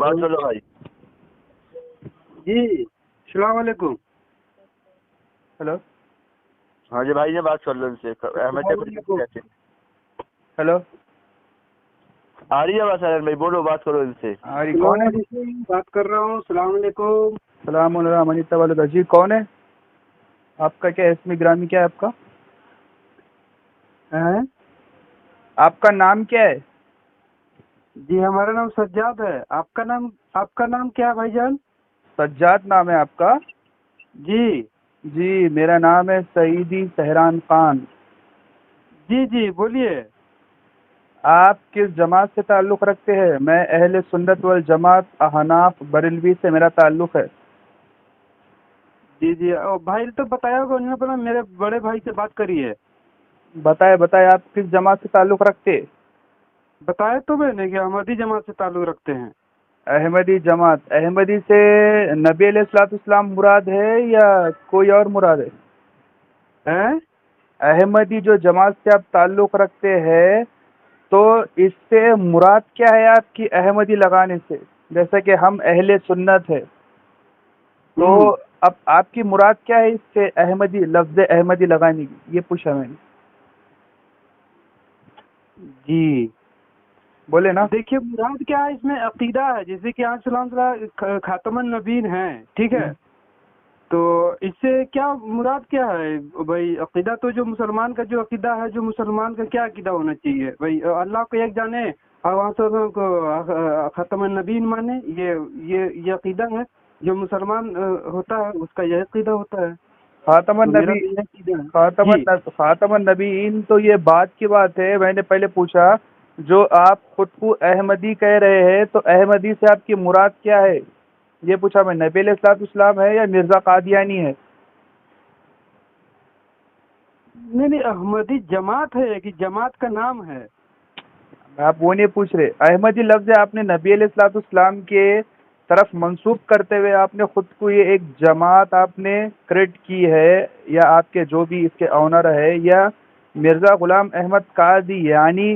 बात कर लो भाई। जी सलाम वालेकुम। हेलो हाँ जी भाई ने बात कर लो इनसे। हेलो आ रही है आवाज़ सालन भाई, बोलो बात करो इनसे। अरे कौन है? बात कर रहा हूँ। सलाम वालेकुम। सलाम अलैकुम जी। कौन है आपका? क्या इसमें ग्रामी क्या है आपका? हैं? आपका नाम क्या है? जी हमारा नाम सज्जाद है। आपका नाम क्या है भाईजान? सज्जाद नाम है आपका? जी जी मेरा नाम है सईदी सहरान खान। जी जी बोलिए। आप किस जमात से ताल्लुक़ रखते हैं? मैं अहले सुन्नत वल जमात अहनाफ बरेलवी से मेरा ताल्लुक़ है। जी जी भाई तो बताया होगा, उन्होंने बोला मेरे बड़े भाई से बात करिए। बताए बताए, आप किस जमात से ताल्लुक़ रखते हैं? बताया तो मैंने कि अहमदी जमात से ताल्लुक रखते हैं। अहमदी जमात। अहमदी से नबी अलैहिस्सलाम मुराद है या कोई और मुराद है? हैं? अहमदी जो जमात से आप ताल्लुक़ रखते हैं, तो इससे मुराद क्या है आपकी अहमदी लगाने से? जैसे कि हम अहले सुन्नत है, तो अब आपकी मुराद क्या है इससे अहमदी, लफ्ज़ अहमदी लगाने की? ये पूछा मैंने। जी बोले ना। देखिए मुराद क्या है इसमें, अकीदा है। जैसे कि आज खातमुन नबीन है, ठीक है। तो इससे क्या मुराद क्या है भाई? अकीदा तो जो मुसलमान का जो अकीदा है, जो मुसलमान का क्या अकीदा होना चाहिए भाई? अल्लाह को एक जाने और वहाँ से को खातमुन नबीन माने, ये अकीदा है। जो मुसलमान होता है उसका यह अकीदा होता है। खातमुन तो मेरा नबी, तो यह अकीदा है जी। खातमुन नबीन तो ये बात की बात है। मैंने पहले पूछा, जो आप खुद को अहमदी कह रहे हैं, तो अहमदी से आपकी मुराद क्या है? ये पूछा मैं। नबी अलैहिस्सलाम है या मिर्ज़ा कादियानी है? नहीं नहीं, अहमदी जमात है कि जमात का नाम है? आप वो नहीं पूछ रहे। अहमदी लफ्ज़ आपने नबी अलैहिस्सलाम के तरफ मंसूब करते हुए आपने खुद को ये एक जमात आपने क्रिएट की है, या आपके जो भी इसके ऑनर है, या मिर्ज़ा गुलाम अहमद कादियानी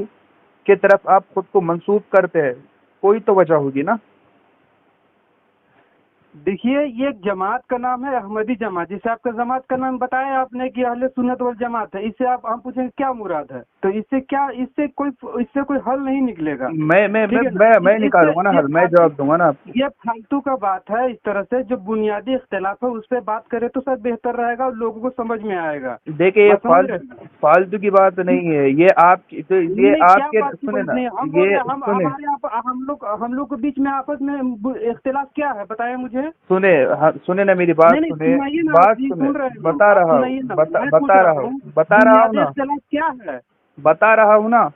के तरफ आप खुद को मंसूब करते हैं? कोई तो वजह होगी ना। देखिए ये एक जमात का नाम है अहमदी जमात। जैसे आपका जमात का नाम बताया आपने कि अहले सुन्नत वल जमात है, इससे आप हम पूछेंगे क्या मुराद है, तो इससे कोई हल नहीं निकलेगा। ठीक है ना? मैं इससे निकालूंगा ना हल, मैं जवाब दूंगा ना आपको। ये फालतू का बात है। इस तरह से जो बुनियादी इख्तिलाफ है उस पर बात करें तो सर बेहतर रहेगा और लोगों को समझ में आएगा। देखिए, ये बात समझ रहे हैं? फालतू की बात नहीं है ये। आपकी तो नहीं ये नहीं, क्या आपके, बात की सुने बात ना, नहीं है। हम बोल ये रहे हैं, हम सुने हमारे यहाँ हम लोग के बीच में आपस में इख्तिलाफ क्या है बताया मुझे। सुने हाँ, सुने ना मेरी बात नहीं नहीं, सुने। सुनाइए ना आप बात जी, सुने। सुन रहे हैं हम, बता आप रहा हूँ, सुनाइए ना। मैं पूछ बता रहा रहा हूँ, हूँ बता रहा हूँ बुनियादी ना, इख्तिलाफ क्या है? बता रहा हूँ ना।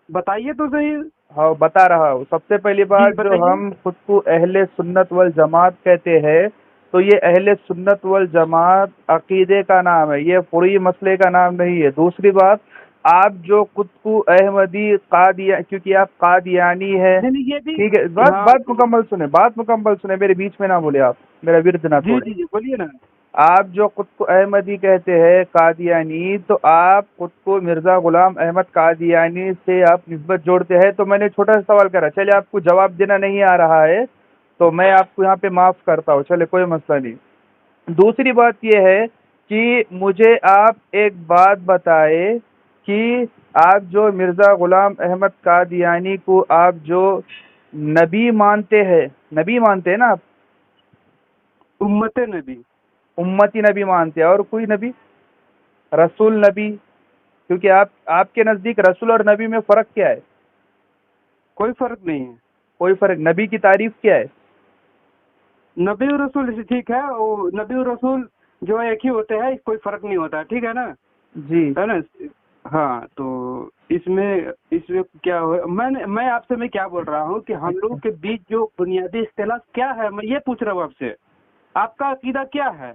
बताइए तो सही। हाँ, बता रहा हूँ। सबसे पहली जी बात, जो बताइए। हम खुद को अहले सुन्नत वल जमात कहते हैं, तो ये अहले सुन्नत वल जमात अकीदे का नाम है, ये फुरी मसले का नाम नहीं है। दूसरी बात, आप जो खुद को अहमदी कादिया, क्योंकि आप कादियानी है, नहीं नहीं, ये भी। ठीक है। बात हाँ बात तो मुकम्मल सुने, बात मुकम्मल सुने, मेरे बीच में ना बोले आप, मेरा विर्द ना जी तोड़े। जी जी बोलिए ना। आप जो खुद को अहमदी कहते हैं, कादियानी, तो आप खुद को मिर्ज़ा गुलाम अहमद कादियानी से आप निस्बत जोड़ते हैं। तो मैंने छोटा सा सवाल करा, चले आपको जवाब देना नहीं आ रहा है तो मैं आपको यहाँ पे माफ़ करता हूँ, चले कोई मसला नहीं। दूसरी बात यह है कि मुझे आप एक बात बताए कि आप जो मिर्ज़ा गुलाम अहमद कादियानी को आप जो नबी मानते हैं, नबी मानते हैं ना आप? उम्मते नबी। उम्मती नबी मानते हैं, और कोई नबी, रसूल नबी? क्योंकि आपके नज़दीक रसूल और नबी में फ़र्क क्या है? कोई फर्क नहीं है। कोई फ़र्क। नबी की तारीफ़ क्या है? नबी और रसूल से ठीक है, वो नबी और रसूल जो है एक ही होते हैं, कोई फर्क नहीं होता, ठीक है ना? जी। है ना? हाँ तो इसमें क्या हो, मैं आपसे मैं क्या बोल रहा हूँ कि हम लोगों के बीच जो बुनियादी इख्तिलाफ क्या है, मैं ये पूछ रहा हूँ आपसे। आपका अकीदा क्या है?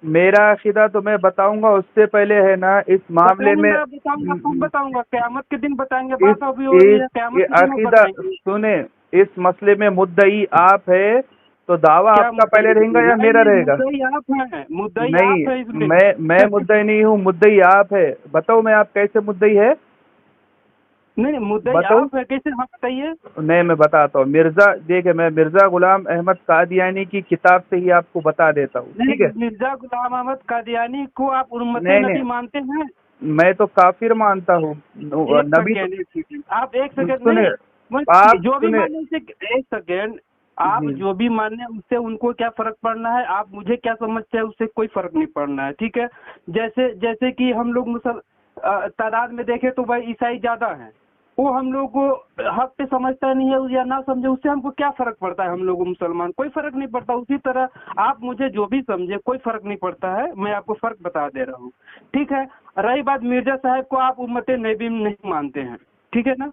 मेरा अकीदा तो मैं बताऊंगा, उससे पहले है ना इस मामले बताइए, में, मैं बताऊंगा, कब बताऊंगा? क़यामत के दिन बताएंगे। इस बात अभी हो रही है, ये क़यामत के दिन वो अकीदा बताएंगे। सुने, इस मसले में मुद्दई आप है, तो दावा क्या आपका पहले रहेगा या मेरा नहीं, रहेगा? मुद्दई आप हैं, मुद्दई आप है नहीं, इसमें। मैं मुद्दई नहीं हूँ, मुद्दई आप है। बताओ मैं आप कैसे मुद्दई है? नहीं मुद्दा बताओ। आप है, कैसे? हाँ बताइए। नहीं, मैं बताता हूँ। देखिए, मैं मिर्जा गुलाम अहमद कादियानी की किताब से ही आपको बता देता हूँ, ठीक नहीं, है? मिर्जा गुलाम अहमद कादियानी को आप उम्मते नहीं नबी नहीं, मानते हैं? मैं तो काफिर मानता हूँ। एक नबी तो सेकेंड, एक सेकेंड, आप एक सेकेंड सुने, नहीं, आप जो भी सुने माने उसे, एक सेकेंड, आप जी। जो भी माने उससे उनको क्या फर्क पड़ना है? आप मुझे क्या समझते हैं उससे कोई फर्क नहीं पड़ना है, ठीक है? जैसे जैसे कि हम लोग तादाद में देखें तो भाई ईसाई ज्यादा हैं, वो हम लोग को हक पे समझता नहीं है या ना समझे, उससे हमको क्या फर्क पड़ता है? हम लोग मुसलमान, कोई फर्क नहीं पड़ता। उसी तरह आप मुझे जो भी समझे कोई फर्क नहीं पड़ता है, मैं आपको फर्क बता दे रहा हूँ, ठीक है? रही बात मिर्जा साहब को आप उम्मते नबी नहीं मानते हैं, ठीक है ना?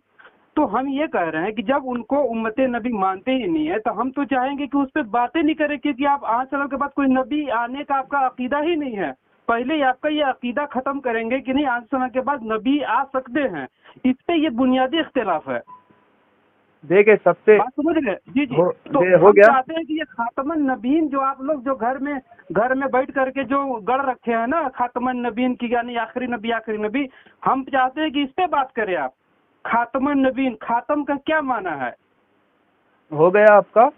तो हम ये कह रहे हैं कि जब उनको उम्मते नबी मानते ही नहीं है तो हम तो चाहेंगे कि उस पर बातें नहीं करें, क्योंकि आप 8 साल के बाद कोई नबी आने का आपका अकीदा ही नहीं है। पहले ही आपका ये अकीदा खत्म करेंगे कि नहीं 8 साल के बाद नबी आ सकते हैं, इस पे ये बुनियादी इख्तिलाफ है। देखिए, सबसे बात समझ रहे? जी जी। तो हो हम गया। चाहते हैं कि ये खातमन नबीन जो आप लोग जो घर में बैठ करके जो गढ़ रखे हैं ना, खातमन नबीन की यानी आखिरी नबी, हम चाहते हैं कि इस पे बात करें आप। खातमन नबीन, खातम का क्या माना है? हो गया आपका?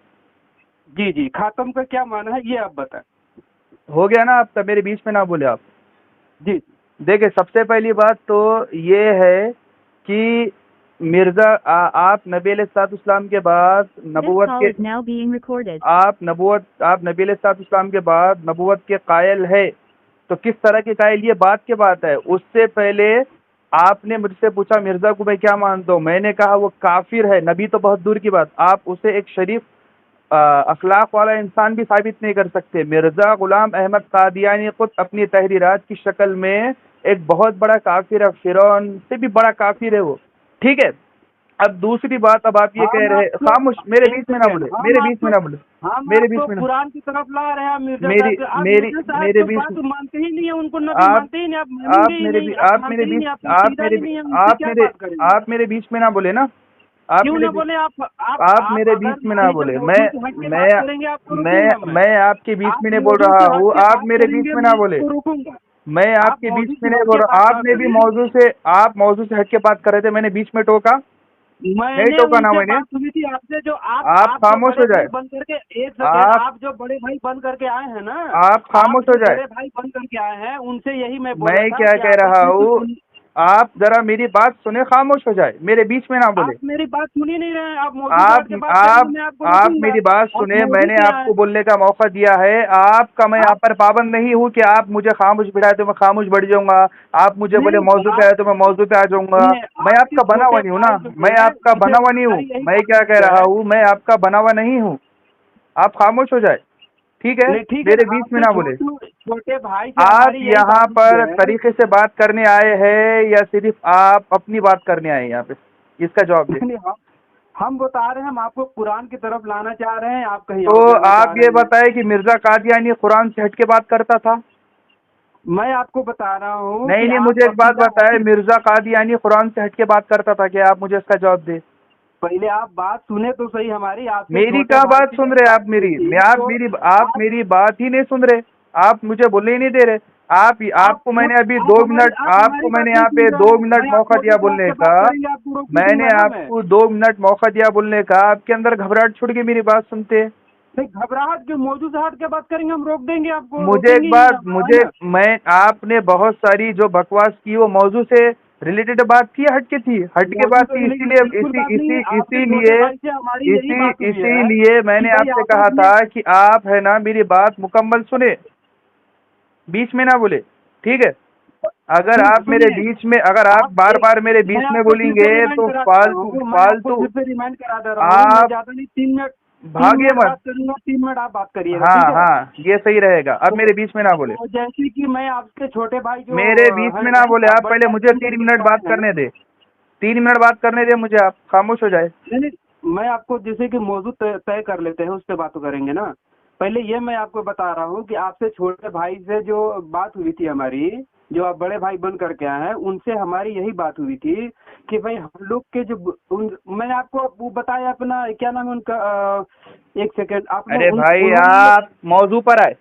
जी जी, खातम का क्या माना है ये आप बताएं। हो गया ना आपका? मेरे बीच में ना बोले आप। जी देखिए, सबसे पहली बात तो ये है कि आप नबी अलैहिस्सलाम के बाद आप नबी अलैहिस्सलाम के बाद नबूवत के कायल है। तो किस तरह के कायल, ये बात की बात है। उससे पहले आपने मुझसे पूछा मिर्जा को मैं क्या मानता हूँ, मैंने कहा वो काफिर है। नबी तो बहुत दूर की बात, आप उसे एक शरीफ अखलाक वाला इंसान भी साबित नहीं कर सकते। मिर्जा गुलाम अहमद कादियानी खुद अपनी तहरीरात की शक्ल में एक बहुत बड़ा काफिर है, फिरौन से भी बड़ा काफिर है वो, ठीक है? अब दूसरी बात, अब आप ये कह हम रहे हैं, आपको, खामोश, मेरे एक बीच में ना सेकेंड, बोले, मेरे बीच में ना बोले, मेरे बीच में ना, कुरान की तरफ ला रहे हैं। आप मिर्जा मेरी साहब के, आप मेरी मिर्जा साहब मेरे तो बीच बात में मानते ही नहीं है, उनको नबी आप मानते ही नहीं, आप मानेंगे ही नहीं, आप आप मेरे मानते ही बीच नहीं, आपको अकीदा ही नहीं है, उनसे क्या बात करेंगे? आप मेरे बीच में ना बोले ना। आप क्यों मेरे ना बीच बोले? आप आप मेरे बीच अगर में ना मानी जब बोले। मौजूद से हट के बात करेंगे आपको रोकूंगा मैं आपके बीच आप में नहीं बोल मौजूद रहा से हट हूँ, के आप बात मेरे बीच करेंगे में मैं ना बोले। आपको रोकूंगा। मैं आप आपके बीच मौजूद में से नहीं हट बोल के रहा। बात ना आपने भी करें। आप मौजूद से हट के बात कर रहे थे, मैंने बीच में टोका नहीं? मैंने टोका ना उनसे मैंने? बात सुनी थी आपसे, जो आप आप जो खामोश बड़े हो भाई जाए। बन करके, एक सेकेंड, आप आप जो बड़े भाई बन करके आए हैं ना, आप आप खामोश हो जो जाए। बड़े भाई बन करके आए हैं, उनसे यही मैं बोला मैं था क्या कि कह आपस रहा में हूँ, कुछ, आप जरा मेरी बात सुने, खामोश हो जाए, मेरे बीच में ना बोले। आप मेरी बात सुन ही नहीं रहे हैं। आप मौजूद से हट के बात करेंगे मैं आपको आप रोकूंगा। मेरी बात आप सुने, मौजूद मैंने से आए, आपको बोलने का मौका दिया है। आपका मैं यहाँ आप पर पाबंद नहीं हूँ कि आप मुझे खामोश बिठाए तो मैं खामोश बैठ जाऊंगा। आप मुझे बोले नहीं, मौजू पे आए आप तो मैं मौजू पे आ जाऊंगा। सुनिए, मैं आपके आपका बना हुआ छोटे नहीं हूँ ना, भाई जो मैं है, आपका मुझे बना हुआ नहीं हूँ। हमारी यही मैं बात क्या कह है। रहा हूँ, मैं आपका बना हुआ नहीं हूँ। आप खामोश हो जाए, ठीक है? नहीं ठीक है, मेरे बीच में आपसे ना बोले। छोटे भाई से आप हमारी यही यहाँ बात पर है। तरीके से बात करने आए हैं या सिर्फ आप अपनी बात करने आए हैं यहाँ पे? इसका जवाब दे। नहीं, हम बता रहे हैं, हम आपको कुरान की तरफ लाना चाह रहे हैं, आप कहीं तो और जाना चाह आप ये रहे हैं। बताएं कि मिर्जा कादियानी कुरान से हट के बात करता था? मैं आपको बता रहा हूँ नहीं कि नहीं, आप मुझे एक बात अकीदा बताएं, है। मिर्जा कादियानी कुरान से हट के बात करता था क्या? आप मुझे इसका जवाब दे। पहले आप बात सुने तो सही हमारी, आपसे मेरी छोटे क्या भाई बात की सुन जब रहे बात आप हुई मेरी? थी मैं तो आप मेरी बात ही नहीं सुन रहे। आप मुझे बोलने ही नहीं दे रहे। आपको मैंने अभी आप 2 हमारी मिनट, आप आपको हमारी बात मैंने नहीं यहाँ सुन पे रहे 2 हैं। मिनट मैं आप मौका दिया मौजूद से हट बोलने के का। बात करेंगे, आपको रोक भी मैंने दूंगा ना मैं। आपको 2 मिनट मौका दिया बोलने का, आपके अंदर घबराहट छुट गई मेरी बात सुनते। नहीं, घबराहट जो मौजूद से हट के बात करेंगे, हम रोक देंगे, आपको मुझे एक रोकेंगे ही बात, हम, है ना? आपने बहुत सारी जो बकवास की वो मौजू से रिलेटेड बात थी, हट के थी, हट के मौजूद बात से थी, रिलेटेड इसीलिए बिल्कुल बात नहीं है। आपसे छोटे इसीलिए भाई से हमारी यही बात हुई है इसीलिए कि मैंने भाई आपसे आपस कहा में, था कि आप है ना मेरी बात मुकम्मल सुने, बीच में ना बोले, ठीक है? अगर आप मेरे सुनिए, बीच में, अगर आप आप बार बार मेरे मैं बीच में आपको फिर से बोलेंगे रिमाइंड तो करा दे रहा फालतू हूँ, मैं आपको फालतू फिर से रिमाइंड करा दे रहा हूँ, मैं आप ज्यादा नहीं, 3 मिनट, तीन भागे मिनट मत। बात करूंगा, 3 मिनट आप बात करिएगा, हाँ ठीक है? हाँ, ये सही रहेगा। अब मेरे बीच में ना बोले, तो जैसे कि मैं आपके छोटे भाई जो मेरे बीच में ना हैं, बोले। आप आप बड़े पहले भाई मुझे बन 3 करके मिनट जो बात आए हैं। करने दे, 3 मिनट बात करने दे मुझे। आप खामोश हो जाए। नहीं नहीं, मैं आपको जैसे कि मौजूद तय कर लेते हैं, उस पर बात करेंगे ना। पहले ये मैं आपको बता रहा हूँ कि आपसे छोटे भाई से जो बात हुई थी हमारी, जो आप बड़े भाई बन करके आए हैं, उनसे हमारी यही बात हुई थी कि भाई हम लोग के जो मैंने आपको वो बताया अपना, क्या नाम है उनका, एक सेकंड, आपने अरे भाई, उन्होंने आप मौजू पर आए।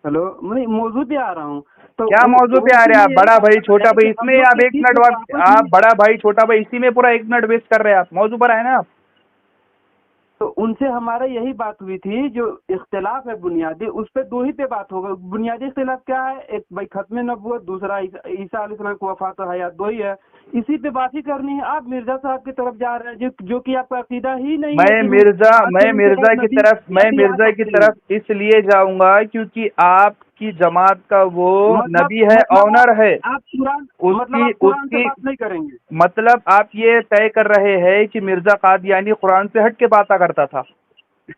हेलो, मैं मौजू पे आ रहा हूँ। तो क्या मौजू पे आ रहे हैं आप? बड़ा भाई छोटा भाई, इसमें आप 1 मिनट आप बड़ा भाई छोटा भाई इसी में पूरा 1 मिनट वेस्ट कर रहे हैं आप। मौजू पर आए ना आप। तो उनसे हमारा यही बात हुई थी, जो इख्तिलाफ है बुनियादी, उस पे दो ही पे बात होगा। बुनियादी इख्तिलाफ क्या है? एक भाई खत्म नबूवत, दूसरा ईसा अलैहिस्सलाम की वफात और हयात, दो ही है। इसी पे बात ही करनी है। आप मिर्जा साहब की तरफ जा रहे हैं, जो कि आपका अकीदा ही नहीं है मैं कि मिर्जा की तरफ इसलिए जाऊंगा क्योंकि आपकी जमात का वो नबी है, ऑनर है। आप कुरान उसकी कुरान से उसकी बात नहीं करेंगे। मतलब आप ये तय कर रहे हैं कि मिर्जा कादियानी कुरान से हट के बात करता था।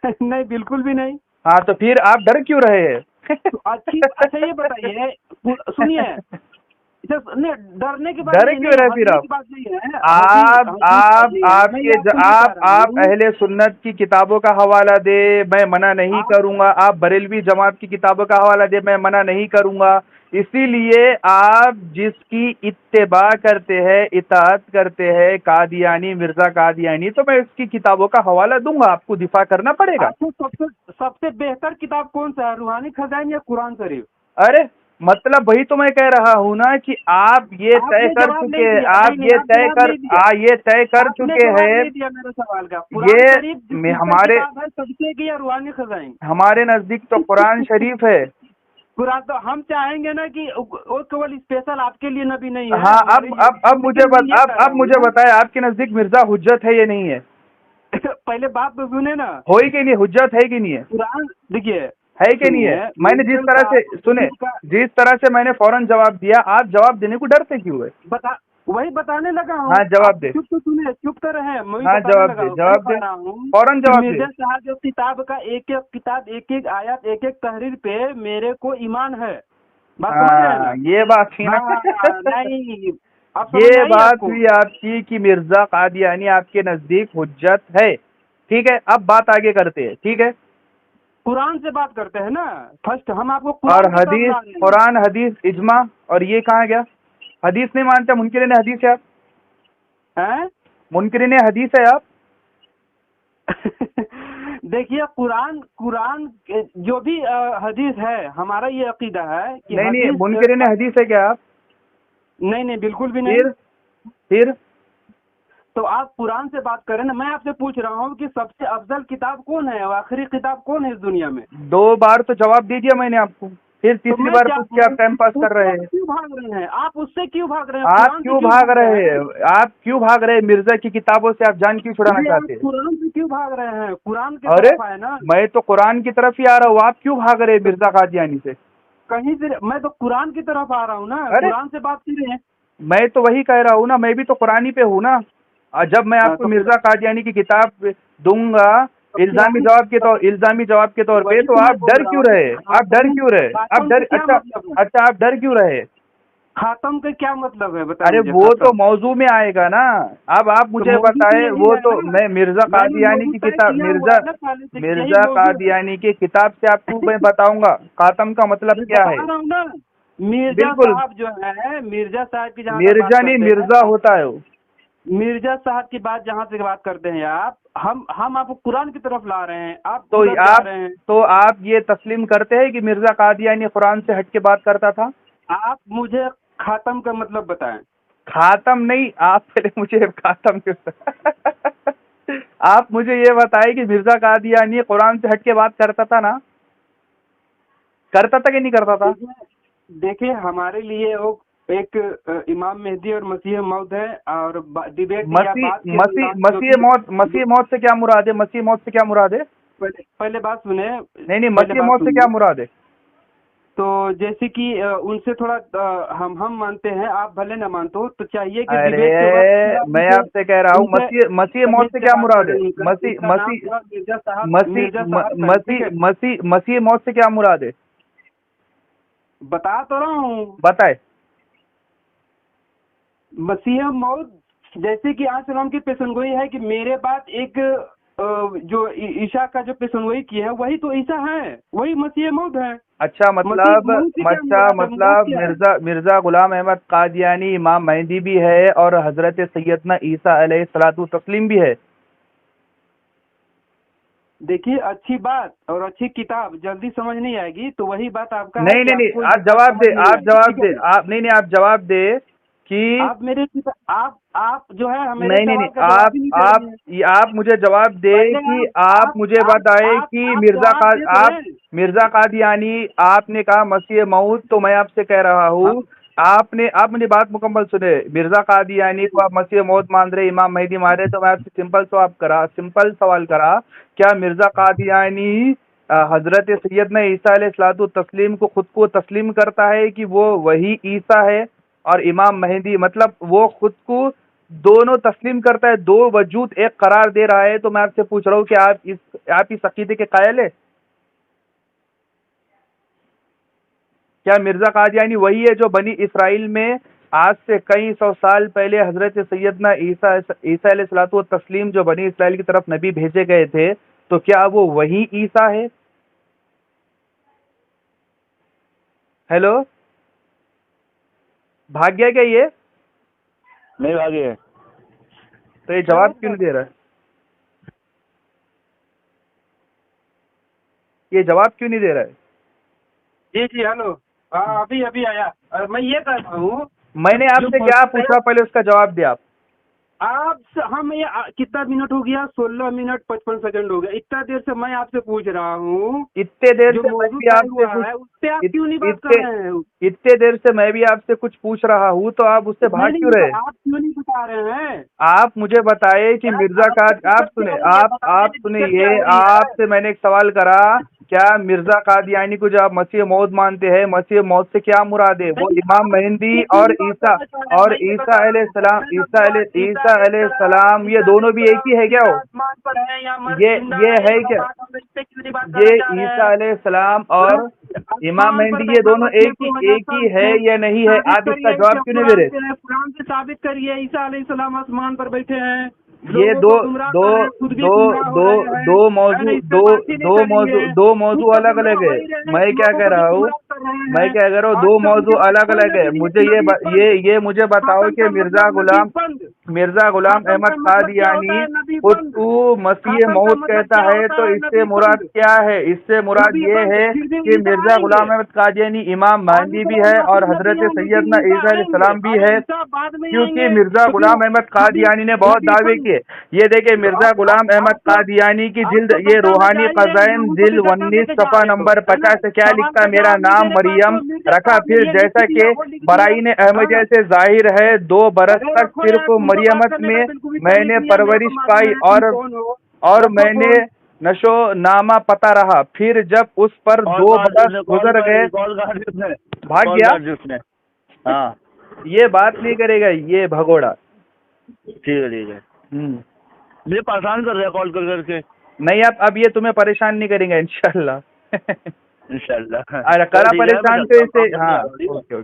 नहीं, बिल्कुल भी नहीं। हाँ, तो फिर आप डर क्यों रहे हैं? तो अच्छा ये बताइए, सुनिए, नहीं, डरने की बात डर नहीं क्यों रहे फिर हंसने आप? की बात नहीं है। आप अहले सुन्नत की किताबों का हवाला दे, मैं मना नहीं करूंगा। आप बरेलवी जमात की किताबों का हवाला दे, मैं मना नहीं करूंगा। इसीलिए आप जिसकी इत्तेबा करते हैं, इताअत करते हैं, कादियानी, मिर्जा कादियानी, तो मैं उसकी किताबों का हवाला दूंगा, आपको दिफा करना पड़ेगा। आपको सबसे बेहतर किताब कौन सा है, रूहानी खजाइन या कुरान शरीफ? अरे मतलब वही तो मैं कह रहा हूँ ना कि आप ये तय कर चुके हैं, ये तय कर चुके हैं। मेरे सवाल का कुरान शरीफ हमारे किताब है सबसे की, या रूहानी खजाइन? हमारे नजदीक तो कुरान शरीफ है। कुरान तो हम चाहेंगे ना कि वो केवल स्पेशल आपके लिए नबी नहीं है। हाँ, अब मुझे बताए, आपके नजदीक मिर्जा हुज्जत है ये नहीं है? पहले बात तो सुने ना। हो ही कि नहीं, हुज्जत है कि नहीं है? कुरान देखिए, है कि नहीं है? मैंने जिस तरह से मैंने फौरन जवाब दिया, आप जवाब देने को डरते क्यों है? वही बताने लगा हूँ। हाँ, जवाब दे। चुप तो सुने, चुप तो रहे। हाँ, जवाब दे, फौरन जवाब दे। मिर्जा साहब जो किताब का एक एक आयत, एक एक तहरीर पे मेरे को ईमान है। बात समझ रहे हैं ना? ये बात थी ना। नहीं, ये बात हुई आपकी कि मिर्जा कादियानी आपके नजदीक हुज्जत है। ठीक है, अब बात आगे करते हैं। ठीक है, कुरान से बात करते हैं ना। फर्स्ट हम आपको और हदीस, कुरान, हदीस, इजमा, और ये कहाँ गया? हदीस नहीं मानते, मुनकिरीन हदीस है आप। हैं? मुनकिरीन हदीस है आप। देखिए, कुरान जो भी हदीस है, हमारा ये अकीदा है कि नहीं, मुनकिरीन हदीस है क्या आप? नहीं, बिल्कुल भी नहीं। फिर तो आप कुरान से बात करें ना। मैं आपसे पूछ रहा हूँ कि सबसे अफजल किताब कौन है और आखिरी किताब कौन है इस दुनिया में? 2 बार तो जवाब दे दिया मैंने आपको, फिर तीसरी बार पूछ के आप टाइम पास कर रहे हैं। क्यों भाग रहे हैं आप? उससे क्यों भाग रहे हैं? आप क्यों भाग रहे हैं? मिर्जा की किताबों से आप जान क्यों छुड़ाना चाहते हैं? कुरान से क्यों भाग रहे हैं? कुरान के अरे तरफ है ना। मैं तो कुरान की तरफ ही आ रहा हूँ, आप क्यों भाग रहे हैं मिर्जा कादियानी से? कहीं से मैं तो कुरान की तरफ आ रहा हूँ ना। कुरान से बात कर रहे हैं। मैं तो वही कह रहा हूँ ना, मैं भी तो कुरानी पे हूँ ना। जब मैं आपको मिर्जा कादियानी की किताब दूंगा इल्जामी जवाब के तौर पे, तो आप डर क्यों रहे? आप डर क्यों रहे? खातम का क्या मतलब है बताइए? अरे वो तो मौजू में आएगा ना। अब आप मुझे बताए, वो तो मैं मिर्जा कादियानी की किताब, मिर्जा कादियानी की किताब से आपको मैं बताऊंगा खातम का मतलब क्या है। मिर्जा साहब जो है, मिर्जा साहब की मिर्जा नहीं, मिर्जा होता है वो। मिर्जा साहब की बात जहाँ से बात करते हैं आप, हम आपको कुरान की तरफ ला रहे हैं। तो आप ये तस्लीम करते हैं कि मिर्जा कादियानी कुरान से हट के बात करता था? आप मुझे खातम का मतलब बताएं। खातम नहीं, आप पहले मुझे खातम क्यों आप मुझे ये बताएं कि मिर्जा कादियानी कुरान से हट के बात करता था ना? करता था कि नहीं करता था? देखिए, हमारे लिए वो एक इमाम मेहदी और मसीह मौत है, और डिबेट मसीह मौत से क्या मुराद है? मसीह मौत से क्या मुराद है? पहले बात सुने। नहीं, मसीह मौत से क्या मुराद है? तो जैसे कि उनसे थोड़ा हम मानते हैं, आप भले ना मानते हो, तो चाहिए कि अरे मैं आपसे कह रहा हूँ, मसीह मौत से क्या मुराद है? मसीह मौत से क्या मुराद है? बता तो रहा हूँ। बताए। मसीह मौत जैसे कि आज सलाम की पेशनगोई है कि मेरे बाद एक जो ईसा का जो पेशनगोई की है, वही तो ईसा है, वही मसीह मौत है। अच्छा, मतलब मिर्जा गुलाम अहमद कादियानी इमाम मेहदी भी है और हजरत सैयदना ईसा अलैहिस्सलातु तस्लीम भी है। देखिए अच्छी बात और अच्छी किताब जल्दी समझ नहीं आएगी, तो वही बात आपका है नहीं कि नहीं नहीं, आपको आप ये जवाब समझ दे, नहीं आप आएगी, जवाब ठीक है? दे, आप नहीं नहीं, आप जवाब दे कि आप मेरे आप जो है मेरे नहीं नहीं सवाल नहीं, का जवाब ही नहीं दे रही हैं। आप मुझे जवाब दे पहले कि आप मुझे बताए कि आप जवाब दे तो आप रहे हैं। मिर्जा कादियानी, आपने कहा मसीह मऊद, तो मैं आपसे कह रहा हूँ, आप मेरी बात मुकम्मल सुने। मिर्जा कादियानी को आप मसीह मौत मान रहे, इमाम मेहदी मान रहे, तो मैं आपसे सिंपल सवाल करा, क्या मिर्जा कादियानी हजरत सैयदना ईसा अलैहिस्सलातु तस्लीम को खुद को तस्लीम करता है कि वो वही ईसा है, और इमाम मेहदी मतलब वो खुद को दोनों तस्लीम करता है, दो वजूद एक करार दे रहा है? तो मैं आपसे पूछ रहा हूँ कि आप इस अकीदे के कायल है? क्या मिर्जा कादियानी वही है जो बनी इसराइल में आज से कई सौ साल पहले हजरत सैयदना ईसा अलैहिस्सलातु तस्लीम जो बनी इसराइल की तरफ नबी भेजे गए थे, तो क्या वो वही ईसा है? हेलो, भाग गया क्या ये? नहीं भागे है। तो ये जवाब क्यों नहीं दे रहा है? ये जवाब क्यों नहीं दे रहा है? जी जी हेलो, हाँ अभी अभी आया। मैं ये कह रहा हूँ, मैंने आपसे क्या पूछा, पहले उसका जवाब दे आप। हम ये कितना मिनट हो गया? 16 मिनट 55 सेकंड हो गया। इतना देर से मैं आपसे पूछ रहा हूँ, इतने देर जो से मैं मौजूद भी आपसे हुआ है उस पे आप क्यों नहीं बात कर रहे हैं? इतने देर से मैं भी आपसे कुछ पूछ रहा हूँ, तो आप उससे भाग क्यों रहे? आप क्यों नहीं बता रहे हैं? आप मुझे बताए कि मिर्जा का, आप सुनिए, आपसे मैंने एक सवाल करा, क्या मिर्जा कादियानी को जो आप मसीह मौद मानते हैं, मसीह मौद से क्या मुराद है? वो इमाम मेहदी और ईसा अलैहिस्सलाम ये दोनों भी एक ही है क्या? ये है क्या? ये ईसा अलैहिस्सलाम और इमाम मेहदी ये दोनों एक ही है या नहीं है? आप इसका जवाब क्यों नहीं दे रहे? कुरान से साबित करिए ईसा अलैहिस्सलाम आसमान पर बैठे हैं। ये दो मौजू अलग अलग है। मैं क्या कह रहा हूँ, दो मौजू अलग अलग है। मुझे मुझे बताओ कि मिर्जा गुलाम अहमद कादियानी खुद को मसीह मौद कहता है, तो इससे मुराद क्या है? इससे मुराद ये है कि मिर्जा गुलाम अहमद कादियानी इमाम मेहदी भी है और हजरत सैयदना ईसा अलैहिस्सलाम भी है, क्योंकि मिर्जा गुलाम अहमद कादियानी ने बहुत दावे किए। ये देखे मिर्जा गुलाम अहमद कादियानी की जिल्द, ये रूहानी खजाइन जिल्द 19 सफ़ा नंबर 50 से क्या लिखता है? मेरा नाम मरियम रखा, फिर जैसा कि बराइन अहमदिया से जाहिर है 2 बरस तक सिर्फ मरियमत में मैंने परवरिश पाई और मैंने नशो नामा पता रहा। फिर जब उस पर 2 बरस गुजर गए, भाग गया। हाँ ये बात नहीं करेगा ये भगोड़ा। ठीक है। मुझे परेशान कर रहे हैं कॉल कर करके। नहीं, आप अब ये तुम्हें परेशान नहीं करेंगे इंशाल्लाह। इंशाल्लाह। अरे करा परेशान तो इसे, हाँ ओके।